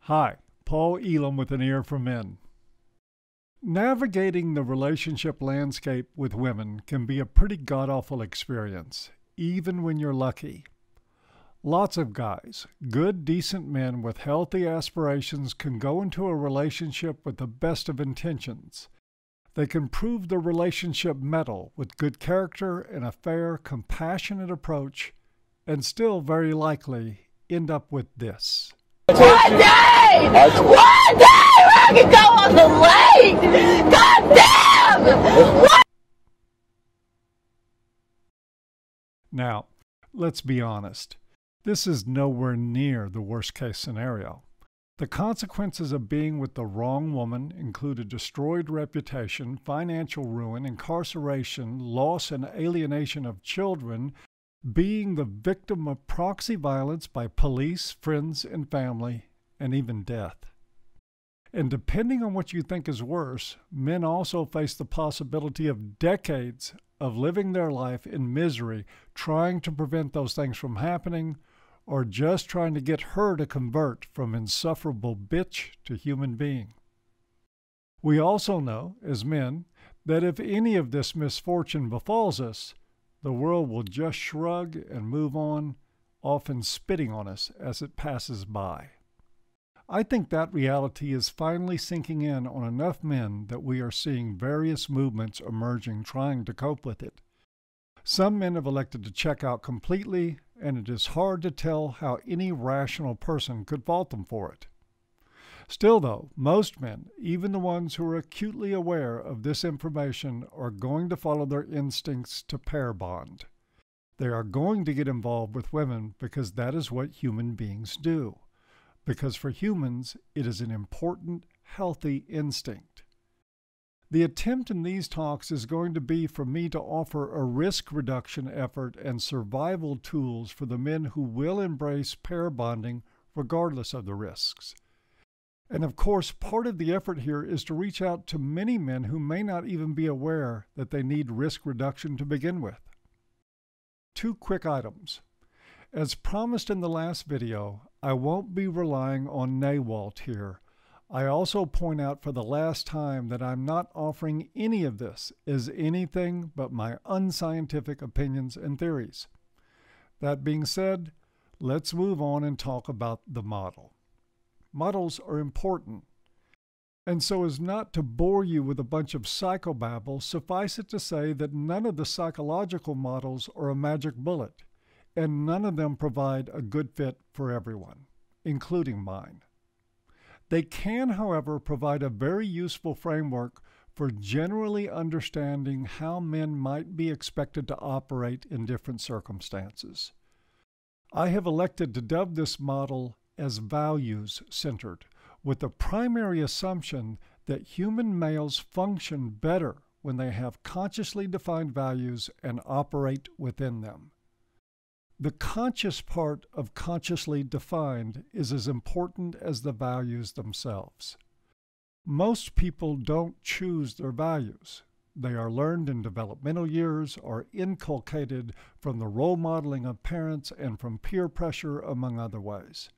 Hi, Paul Elam with an ear for men. Navigating the relationship landscape with women can be a pretty god-awful experience, even when you're lucky. Lots of guys, good, decent men with healthy aspirations, can go into a relationship with the best of intentions. They can prove the relationship mettle with good character and a fair, compassionate approach, and still very likely end up with this. One day I can go on the lake. God damn! Now, let's be honest. This is nowhere near the worst-case scenario. The consequences of being with the wrong woman include a destroyed reputation, financial ruin, incarceration, loss and alienation of children, being the victim of proxy violence by police, friends, and family, and even death. And depending on what you think is worse, men also face the possibility of decades of living their life in misery, trying to prevent those things from happening, or just trying to get her to convert from insufferable bitch to human being. We also know, as men, that if any of this misfortune befalls us, the world will just shrug and move on, often spitting on us as it passes by. I think that reality is finally sinking in on enough men that we are seeing various movements emerging trying to cope with it. Some men have elected to check out completely, and it is hard to tell how any rational person could fault them for it. Still, though, most men, even the ones who are acutely aware of this information, are going to follow their instincts to pair bond. They are going to get involved with women because that is what human beings do. Because for humans, it is an important, healthy instinct. The attempt in these talks is going to be for me to offer a risk reduction effort and survival tools for the men who will embrace pair bonding regardless of the risks. And of course, part of the effort here is to reach out to many men who may not even be aware that they need risk reduction to begin with. 2 quick items. As promised in the last video, I won't be relying on NAWALT here. I also point out for the last time that I'm not offering any of this as anything but my unscientific opinions and theories. That being said, let's move on and talk about the model. Models are important, and so as not to bore you with a bunch of psychobabble, suffice it to say that none of the psychological models are a magic bullet, and none of them provide a good fit for everyone, including mine. They can, however, provide a very useful framework for generally understanding how men might be expected to operate in different circumstances. I have elected to dub this model as values-centered, with the primary assumption that human males function better when they have consciously defined values and operate within them. The conscious part of consciously defined is as important as the values themselves. Most people don't choose their values. They are learned in developmental years or inculcated from the role modeling of parents and from peer pressure, among other ways.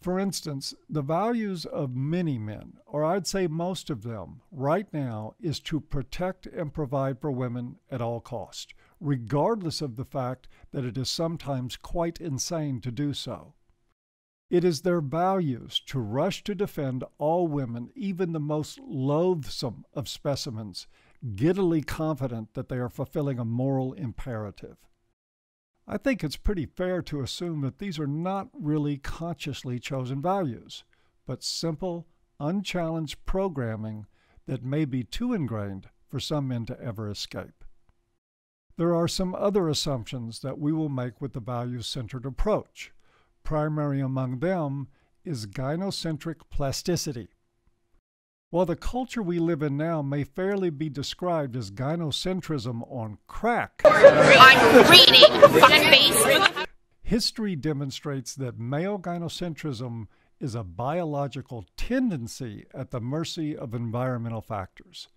For instance, the values of many men, or I'd say most of them, right now is to protect and provide for women at all costs, regardless of the fact that it is sometimes quite insane to do so. It is their values to rush to defend all women, even the most loathsome of specimens, giddily confident that they are fulfilling a moral imperative. I think it's pretty fair to assume that these are not really consciously chosen values, but simple, unchallenged programming that may be too ingrained for some men to ever escape. There are some other assumptions that we will make with the values-centered approach. Primary among them is gynocentric plasticity. While the culture we live in now may fairly be described as gynocentrism on crack, I'm reading Facebook. History demonstrates that male gynocentrism is a biological tendency at the mercy of environmental factors.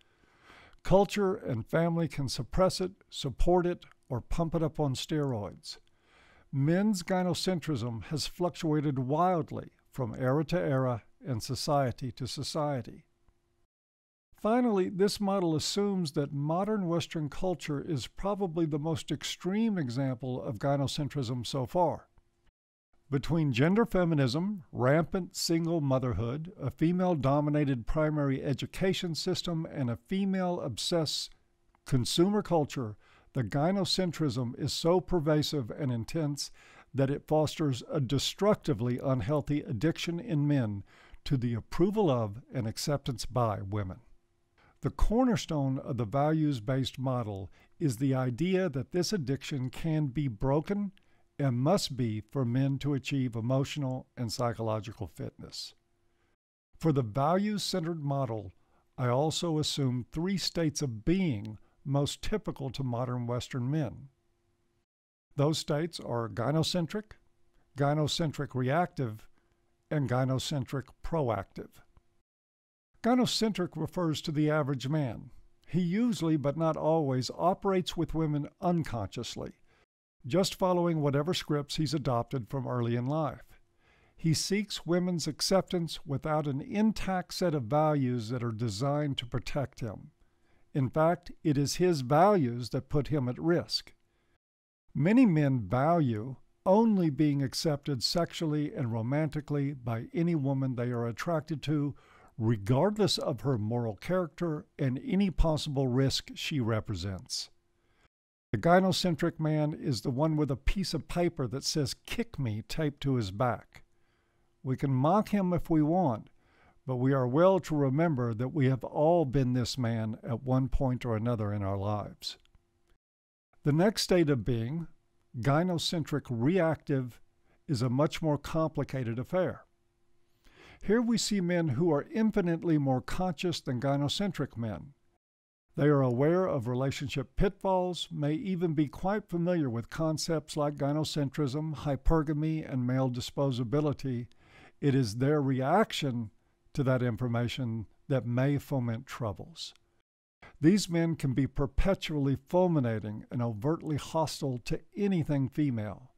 Culture and family can suppress it, support it, or pump it up on steroids. Men's gynocentrism has fluctuated wildly from era to era and society to society. Finally, this model assumes that modern Western culture is probably the most extreme example of gynocentrism so far. Between gender feminism, rampant single motherhood, a female-dominated primary education system, and a female-obsessed consumer culture, the gynocentrism is so pervasive and intense that it fosters a destructively unhealthy addiction in men to the approval of and acceptance by women. The cornerstone of the values-based model is the idea that this addiction can be broken and must be for men to achieve emotional and psychological fitness. For the values-centered model, I also assume 3 states of being most typical to modern Western men. Those states are gynocentric reactive, and gynocentric proactive. Gynocentric refers to the average man. He usually, but not always, operates with women unconsciously, just following whatever scripts he's adopted from early in life. He seeks women's acceptance without an intact set of values that are designed to protect him. In fact, it is his values that put him at risk. Many men value only being accepted sexually and romantically by any woman they are attracted to, regardless of her moral character and any possible risk she represents. The gynocentric man is the one with a piece of paper that says "kick me" taped to his back. We can mock him if we want, but we are well to remember that we have all been this man at one point or another in our lives. The next state of being, gynocentric reactive, is a much more complicated affair. Here we see men who are infinitely more conscious than gynocentric men. They are aware of relationship pitfalls, may even be quite familiar with concepts like gynocentrism, hypergamy, and male disposability. It is their reaction to that information that may foment troubles. These men can be perpetually fulminating and overtly hostile to anything female.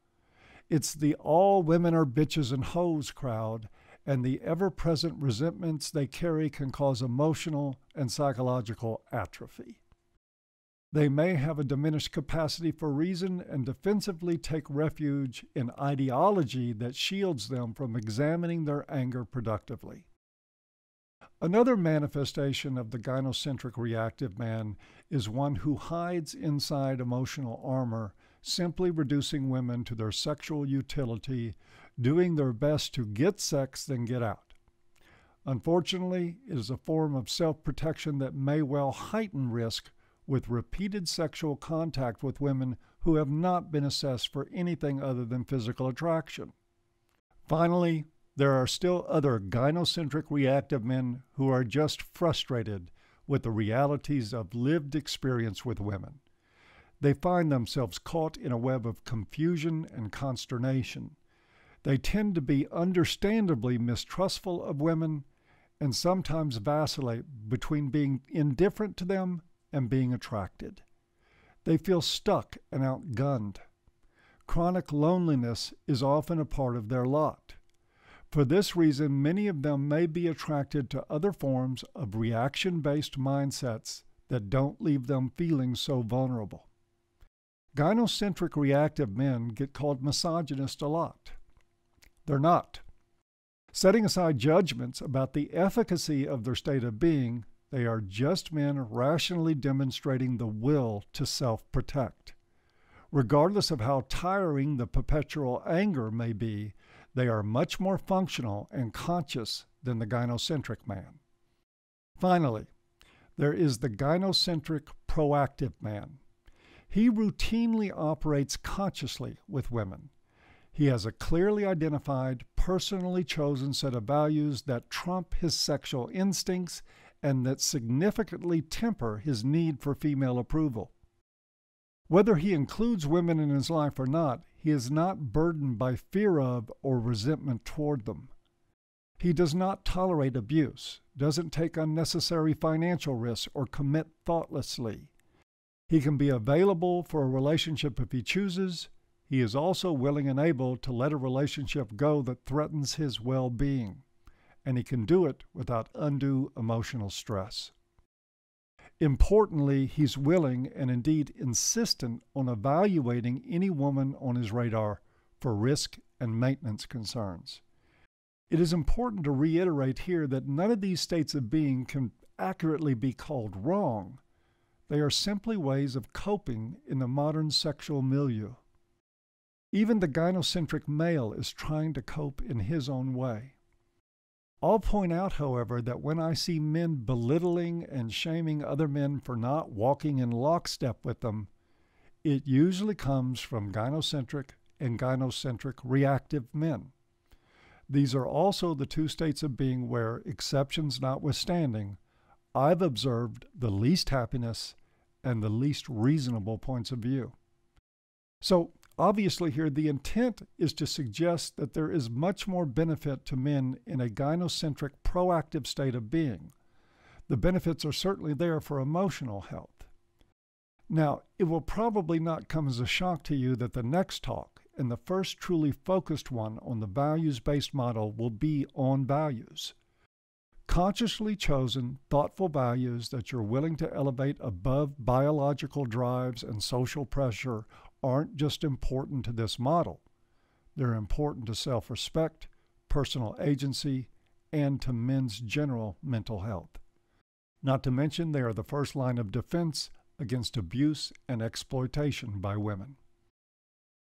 It's the all women are bitches and hoes crowd, and the ever-present resentments they carry can cause emotional and psychological atrophy. They may have a diminished capacity for reason and defensively take refuge in ideology that shields them from examining their anger productively. Another manifestation of the gynocentric reactive man is one who hides inside emotional armor, simply reducing women to their sexual utility, doing their best to get sex, then get out. Unfortunately, it is a form of self-protection that may well heighten risk with repeated sexual contact with women who have not been assessed for anything other than physical attraction. Finally, there are still other gynocentric reactive men who are just frustrated with the realities of lived experience with women. They find themselves caught in a web of confusion and consternation. They tend to be understandably mistrustful of women and sometimes vacillate between being indifferent to them and being attracted. They feel stuck and outgunned. Chronic loneliness is often a part of their lot. For this reason, many of them may be attracted to other forms of reaction-based mindsets that don't leave them feeling so vulnerable. Gynocentric reactive men get called misogynist a lot. They're not. Setting aside judgments about the efficacy of their state of being, they are just men rationally demonstrating the will to self-protect. Regardless of how tiring the perpetual anger may be, they are much more functional and conscious than the gynocentric man. Finally, there is the gynocentric proactive man. He routinely operates consciously with women. He has a clearly identified, personally chosen set of values that trump his sexual instincts and that significantly temper his need for female approval. Whether he includes women in his life or not, he is not burdened by fear of or resentment toward them. He does not tolerate abuse, doesn't take unnecessary financial risks, or commit thoughtlessly. He can be available for a relationship if he chooses. he is also willing and able to let a relationship go that threatens his well-being, and he can do it without undue emotional stress. Importantly, he's willing and indeed insistent on evaluating any woman on his radar for risk and maintenance concerns. It is important to reiterate here that none of these states of being can accurately be called wrong. They are simply ways of coping in the modern sexual milieu. Even the gynocentric male is trying to cope in his own way. I'll point out, however, that when I see men belittling and shaming other men for not walking in lockstep with them, it usually comes from gynocentric and gynocentric reactive men. These are also the two states of being where, exceptions notwithstanding, I've observed the least happiness and the least reasonable points of view. So, obviously here, the intent is to suggest that there is much more benefit to men in a gynocentric proactive state of being. The benefits are certainly there for emotional health. Now, it will probably not come as a shock to you that the next talk, and the first truly focused one on the values-based model, will be on values. Consciously chosen, thoughtful values that you're willing to elevate above biological drives and social pressure aren't just important to this model. They're important to self-respect, personal agency, and to men's general mental health. Not to mention they are the first line of defense against abuse and exploitation by women.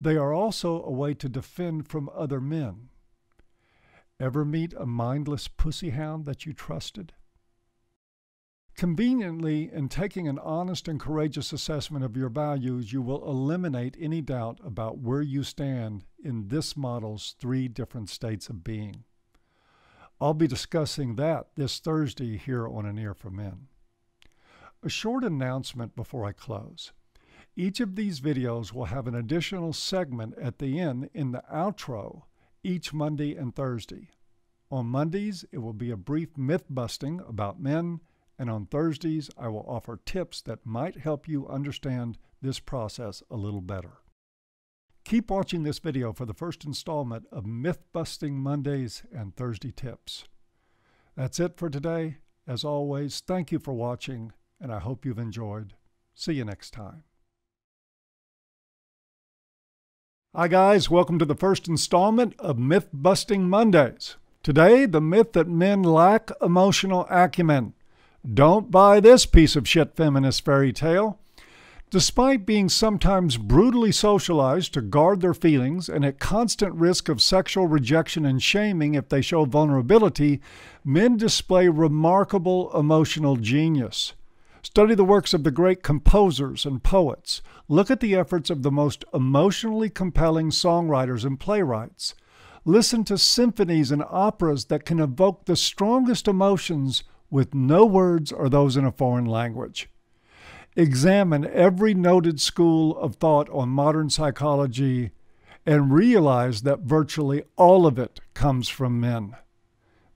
They are also a way to defend from other men. Ever meet a mindless pussy hound that you trusted? Conveniently, in taking an honest and courageous assessment of your values, you will eliminate any doubt about where you stand in this model's three different states of being. I'll be discussing that this Thursday here on An Ear for Men. A short announcement before I close. Each of these videos will have an additional segment at the end in the outro each Monday and Thursday. On Mondays, it will be a brief myth-busting about men, and on Thursdays, I will offer tips that might help you understand this process a little better. Keep watching this video for the first installment of Myth-Busting Mondays and Thursday Tips. That's it for today. As always, thank you for watching, and I hope you've enjoyed. See you next time. Hi guys, welcome to the first installment of Myth-Busting Mondays. Today, the myth that men lack emotional acumen. Don't buy this piece of shit feminist fairy tale. Despite being sometimes brutally socialized to guard their feelings and at constant risk of sexual rejection and shaming if they show vulnerability, men display remarkable emotional genius. Study the works of the great composers and poets. Look at the efforts of the most emotionally compelling songwriters and playwrights. Listen to symphonies and operas that can evoke the strongest emotions with no words or those in a foreign language. Examine every noted school of thought on modern psychology and realize that virtually all of it comes from men.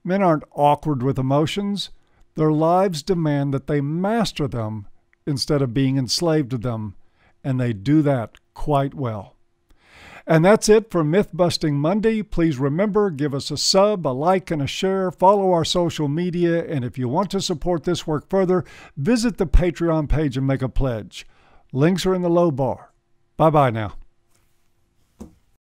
Men aren't awkward with emotions. Their lives demand that they master them instead of being enslaved to them, and they do that quite well. And that's it for Myth-Busting Monday. Please remember, give us a sub, a like, and a share. Follow our social media, and if you want to support this work further, visit the Patreon page and make a pledge. Links are in the low bar. Bye-bye now.